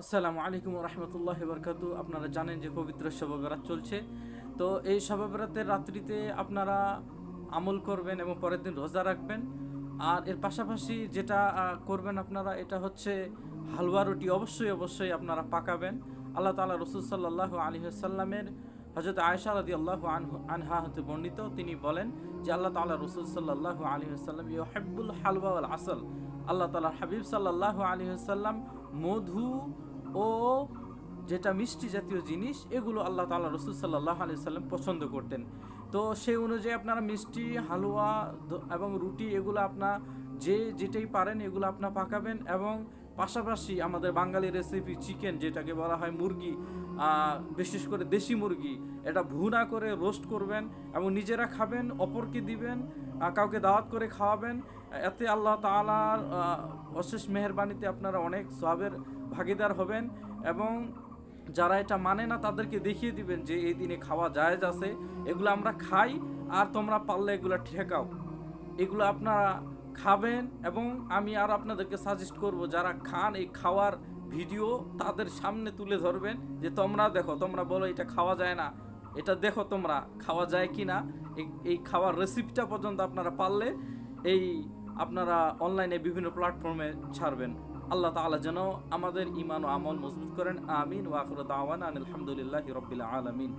আসসালামু আলাইকুম রহমতুল্লাহ বরকাতু। আপনারা জানেন যে পবিত্র শবে বরাত চলছে। তো এই শবে বরাতের রাত্রিতে আপনারা আমল করবেন এবং পরের দিন রোজা রাখবেন। আর এর পাশাপাশি যেটা করবেন আপনারা, এটা হচ্ছে হালুয়া রুটি অবশ্যই আপনারা পাকাবেন। আল্লাহ তাআলা রসুল সাল্লাল্লাহু আলাইহি ওয়াসাল্লামের হযরত আয়েশা রাদিয়াল্লাহু আনহা হতে বর্ণিত, তিনি বলেন যে আল্লাহ তাআলা রসুল সাল্লাল্লাহু আলাইহি ওয়াসাল্লাম ইউহিব্বুল হালওয়া ওয়াল আসল, আল্লাহ তাআলার হাবিব সাল্লাল্লাহু আলাইহি ওয়াসাল্লাম মধু ও যেটা মিষ্টি জাতীয় জিনিস, এগুলো আল্লাহ তাআলা রসুল সাল্লাল্লাহু আলাইহি সাল্লাম পছন্দ করতেন। তো সেই অনুযায়ী আপনারা মিষ্টি, হালুয়া এবং রুটি এগুলো আপনার যেটাই পারেন এগুলো আপনার পাকাবেন। এবং পাশাপাশি আমাদের বাঙালি রেসিপি চিকেন, যেটাকে বলা হয় মুরগি, বিশেষ করে দেশি মুরগি, এটা ভুনা করে রোস্ট করবেন এবং নিজেরা খাবেন, অপরকে দিবেন, কাউকে দাওয়াত করে খাওয়াবেন। এতে আল্লাহ তাআলার অশেষ মেহেরবানিতে আপনারা অনেক সওয়াবের ভাগীদার হবেন। এবং যারা এটা মানে না তাদেরকে দেখিয়ে দিবেন যে এই দিনে খাওয়া জায়েজ আছে, এগুলো আমরা খাই, আর তোমরা পারলে এগুলো ঠেকাও। এগুলো আপনারা খাবেন। এবং আমি আর আপনাদেরকে সাজেস্ট করব, যারা খান এই খাওয়ার ভিডিও তাদের সামনে তুলে ধরবেন যে তোমরা দেখো, তোমরা বলো এটা খাওয়া যায় না, এটা দেখো তোমরা খাওয়া যায় কি না। এই খাওয়ার রেসিপিটা পর্যন্ত আপনারা পারলে এই আপনারা অনলাইনে বিভিন্ন প্ল্যাটফর্মে ছাড়বেন। আল্লাহ তাআলা যেন আমাদের ঈমান ও আমল মজবুত করেন। আমিন ওয়া আখিরু দাওয়ানা আলহামদুলিল্লাহি রাব্বিল আলামিন।